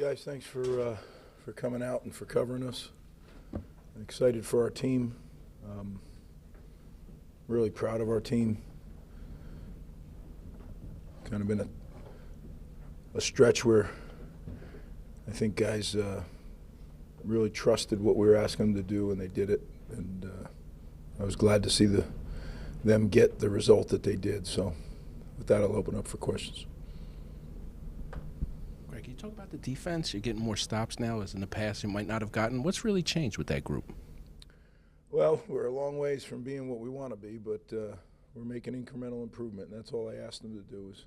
Guys, thanks for coming out and for covering us. I'm excited for our team. Really proud of our team. Kind of been a stretch where I think guys really trusted what we were asking them to do, and they did it. And I was glad to see them get the result that they did. So with that, I'll open up for questions. Greg, can you talk about the defense? You're getting more stops now, as in the past you might not have gotten. What's really changed with that group? Well, we're a long ways from being what we want to be, but we're making incremental improvement, and that's all I asked them to do is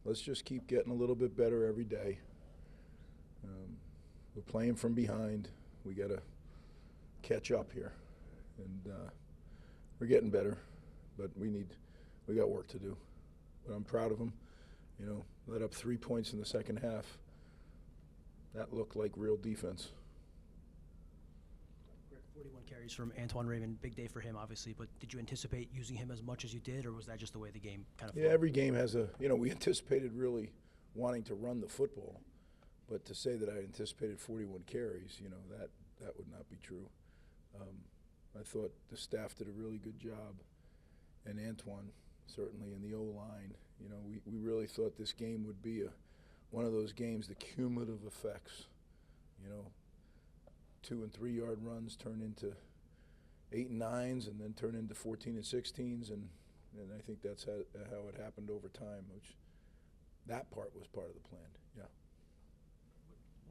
let's just keep getting a little bit better every day. We're playing from behind. We got to catch up here, and we're getting better, but we got work to do. But I'm proud of them. You know, let up 3 points in the second half. That looked like real defense. 41 carries from Antoine Raven, big day for him, obviously, but did you anticipate using him as much as you did, or was that just the way the game kind of flowed? Yeah, every game has we anticipated really wanting to run the football, but to say that I anticipated 41 carries, that would not be true. I thought the staff did a really good job, and Antoine, certainly in the O-line. We really thought this game would be one of those games, the cumulative effects, 2 and 3 yard runs turn into 8 and 9s, and then turn into 14 and 16s, and I think that's how it happened over time. Which that part was part of the plan. Yeah.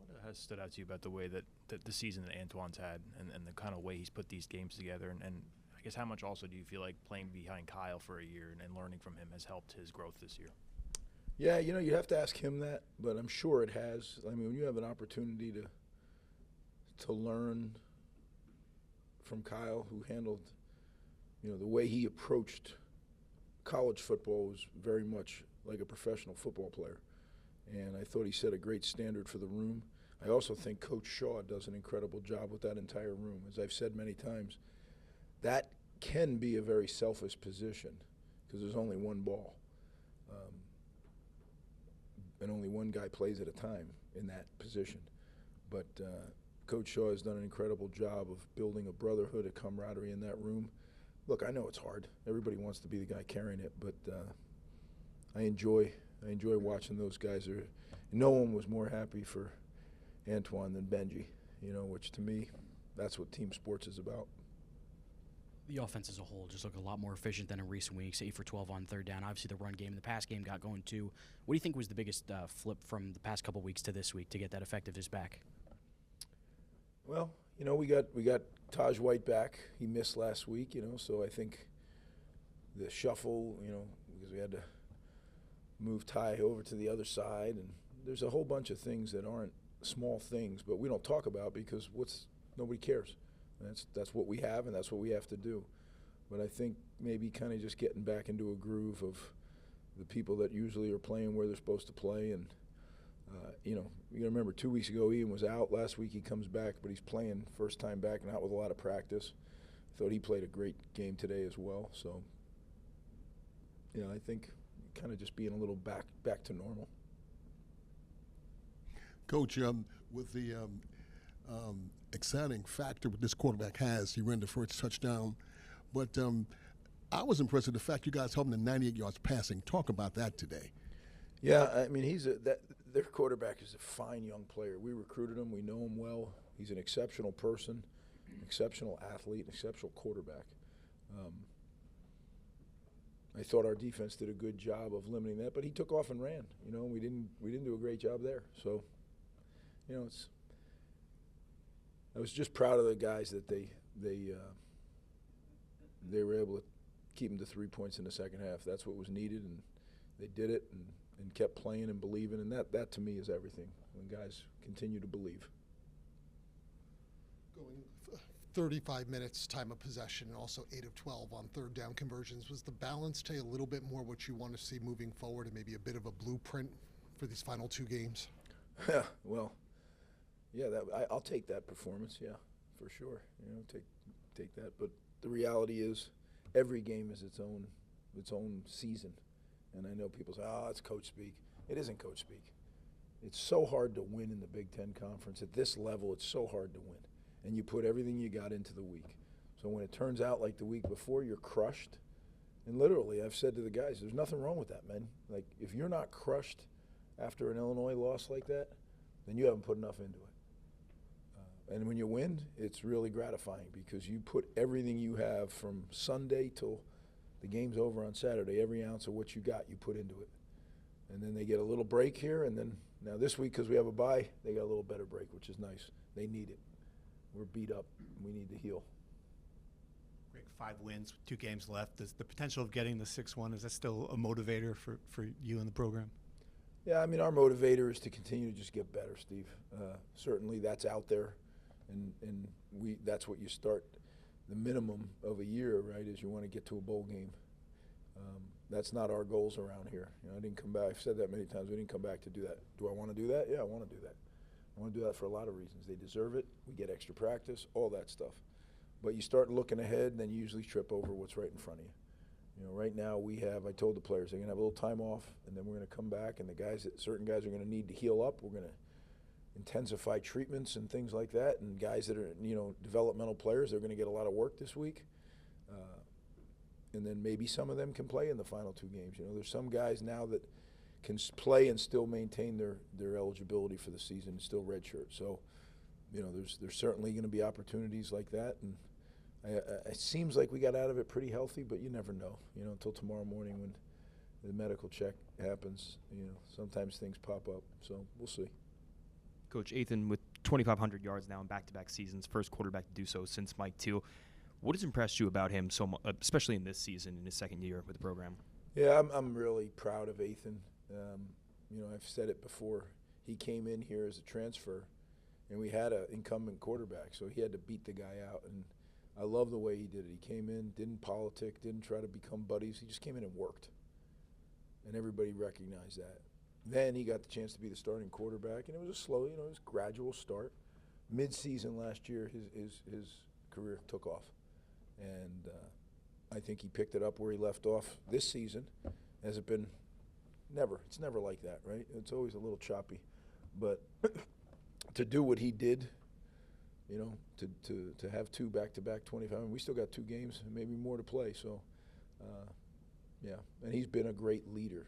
What has stood out to you about the way that the season that Antoine's had, and the kind of way he's put these games together, and I guess how much also do you feel like playing behind Kyle for a year and learning from him has helped his growth this year? Yeah, you have to ask him that, but I'm sure it has. I mean, when you have an opportunity to learn from Kyle, who handled, the way he approached college football was very much like a professional football player. And I thought he set a great standard for the room. I also think Coach Shaw does an incredible job with that entire room. As I've said many times, that can be a very selfish position because there's only one ball. And only one guy plays at a time in that position. But Coach Shaw has done an incredible job of building a brotherhood, a camaraderie in that room. Look, I know it's hard. Everybody wants to be the guy carrying it, but I enjoy watching those guys. No one was more happy for Antoine than Benji, which to me, that's what team sports is about. The offense as a whole just looked a lot more efficient than in recent weeks, 8 for 12 on third down. Obviously, the run game and the pass game got going too. What do you think was the biggest flip from the past couple weeks to this week to get that effectiveness back? Well, we got Taj White back. He missed last week, so I think the shuffle, because we had to move Ty over to the other side, and there's a whole bunch of things that aren't small things, but we don't talk about because nobody cares. That's what we have, and that's what we have to do. But I think maybe kind of just getting back into a groove of the people that usually are playing where they're supposed to play. And, you got to remember 2 weeks ago Ian was out. Last week he comes back, but he's playing first time back, not with a lot of practice. Thought he played a great game today as well. So, I think kind of just being a little back to normal. Coach, with the exciting factor this quarterback has, he ran the first touchdown, but I was impressed with the fact you guys held him to 98 yards passing. Talk about that today. Yeah, I mean, their quarterback is a fine young player. We recruited him. We know him well. He's an exceptional person, exceptional athlete, exceptional quarterback. I thought our defense did a good job of limiting that, but he took off and ran. We didn't do a great job there. So, I was just proud of the guys that they were able to keep them to 3 points in the second half. That's what was needed, and they did it and kept playing and believing, and that to me is everything, when guys continue to believe. Going 35 minutes time of possession and also 8 of 12 on third down conversions. Was the balance today a little bit more what you want to see moving forward and maybe a bit of a blueprint for these final 2 games? Well, yeah, I'll take that performance, yeah, for sure. Take that. But the reality is every game is its own season. And I know people say, it's coach speak. It isn't coach speak. It's so hard to win in the Big Ten Conference. At this level, it's so hard to win. And you put everything you got into the week. So when it turns out like the week before, you're crushed. And literally, I've said to the guys, there's nothing wrong with that, man. Like, if you're not crushed after an Illinois loss like that, then you haven't put enough into it. And when you win, it's really gratifying because you put everything you have from Sunday till the game's over on Saturday, every ounce of what you got, you put into it. And then they get a little break here, and then now this week, because we have a bye, they got a little better break, which is nice. They need it. We're beat up. We need to heal. Greg, 5 wins, 2 games left. Is the potential of getting the 6th one, is that still a motivator for you and the program? Yeah, I mean, our motivator is to continue to just get better, Steve. Certainly that's out there, and that's what you start. The minimum of a year, right, is you want to get to a bowl game. That's not our goals around here. You know, I didn't come back. I've said that many times. We didn't come back to do that. Do I want to do that? Yeah, I want to do that. I want to do that for a lot of reasons. They deserve it. We get extra practice, all that stuff. But you start looking ahead, and then you usually trip over what's right in front of you. You know, right now I told the players they're going to have a little time off, and then we're going to come back, and certain guys are going to need to heal up. We're going to intensify treatments and things like that, and guys that are, developmental players, they're going to get a lot of work this week. And then maybe some of them can play in the final 2 games. You know, there's some guys now that can play and still maintain their eligibility for the season and still redshirt. So, there's certainly going to be opportunities like that, and it seems like we got out of it pretty healthy, but you never know, until tomorrow morning when the medical check happens. Sometimes things pop up, so we'll see. Coach, Ethan, with 2,500 yards now in back-to-back seasons, first quarterback to do so since Mike Teal. What has impressed you about him so much, especially in this season, in his second year with the program? Yeah, I'm really proud of Ethan. I've said it before. He came in here as a transfer, and we had an incumbent quarterback, so he had to beat the guy out. And I love the way he did it. He came in, didn't politic, didn't try to become buddies. He just came in and worked, and everybody recognized that. Then he got the chance to be the starting quarterback, and it was a slow, it was a gradual start. Mid-season last year, his career took off. And I think he picked it up where he left off this season. Has it been? Never. It's never like that, right? It's always a little choppy. But to do what he did, to have 2 back-to-back 25, we still got 2 games, maybe more to play. So, yeah. And he's been a great leader.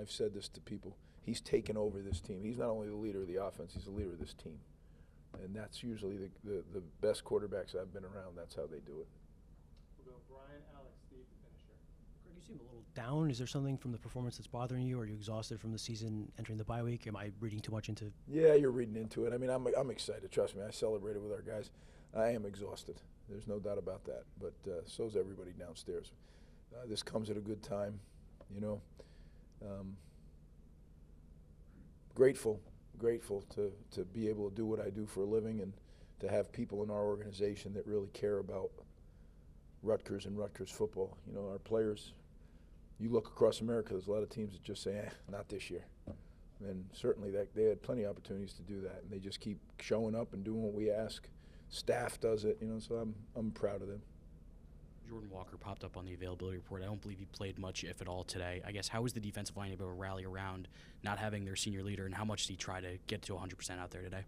I've said this to people. He's taken over this team. He's not only the leader of the offense, he's the leader of this team. And that's usually the best quarterbacks I've been around. That's how they do it. Greg, you seem a little down. Is there something from the performance that's bothering you? Are you exhausted from the season entering the bye week? Am I reading too much into it? Yeah, you're reading into it. I mean, I'm excited. Trust me, I celebrated with our guys. I am exhausted. There's no doubt about that. But so's everybody downstairs. This comes at a good time, Grateful to be able to do what I do for a living and to have people in our organization that really care about Rutgers and Rutgers football. Our players, you look across America, there's a lot of teams that just say, not this year. And certainly they had plenty of opportunities to do that, and they just keep showing up and doing what we ask. Staff does it, so I'm proud of them. Jordan Walker popped up on the availability report. I don't believe he played much, if at all, today. I guess, how was the defensive line able to rally around not having their senior leader, and how much did he try to get to 100% out there today?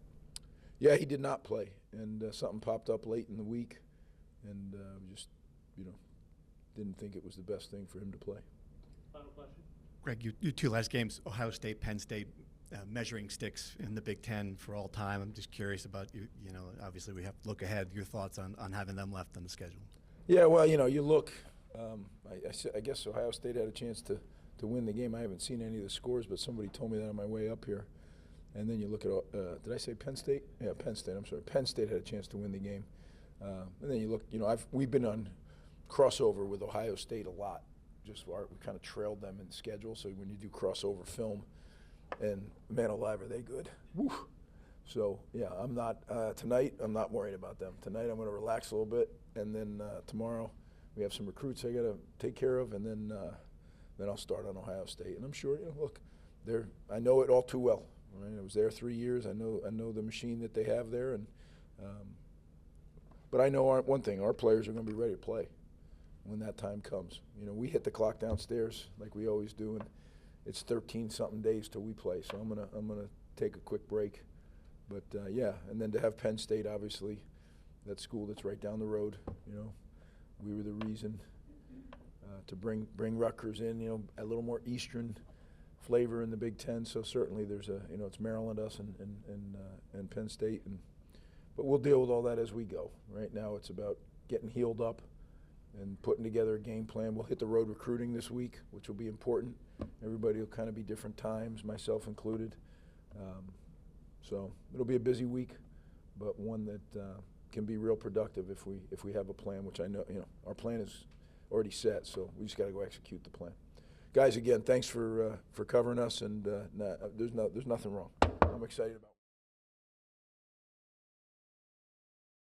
Yeah, he did not play, and something popped up late in the week, and just, didn't think it was the best thing for him to play. Final question. Greg, your 2 last games, Ohio State, Penn State, measuring sticks in the Big Ten for all time. I'm just curious about, obviously we have to look ahead, your thoughts on having them left on the schedule. Yeah, well, you look, I guess Ohio State had a chance to win the game. I haven't seen any of the scores, but somebody told me that on my way up here. And then you look at, did I say Penn State? Yeah, Penn State, I'm sorry. Penn State had a chance to win the game. And then you look, we've been on crossover with Ohio State a lot. We kind of trailed them in the schedule, so when you do crossover film, and man alive, are they good. Woo. So, yeah, tonight I'm not worried about them. Tonight I'm going to relax a little bit, and then tomorrow we have some recruits I got to take care of, and then I'll start on Ohio State. And I'm sure, look, I know it all too well. Right? I was there 3 years. I know the machine that they have there, and but I know one thing: our players are going to be ready to play when that time comes. We hit the clock downstairs like we always do, and it's 13-something days till we play. So I'm gonna take a quick break. But yeah, and then to have Penn State, obviously, that school that's right down the road. You know, we were the reason to bring Rutgers in. You know, a little more Eastern flavor in the Big Ten. So certainly there's it's Maryland, us, and Penn State, but we'll deal with all that as we go. Right now, it's about getting healed up and putting together a game plan. We'll hit the road recruiting this week, which will be important. Everybody will kind of be different times, myself included. So it'll be a busy week, but one that can be real productive if we have a plan, which I know our plan is already set. So we just got to go execute the plan. Guys, again, thanks for covering us, and there's nothing wrong. I'm excited about it.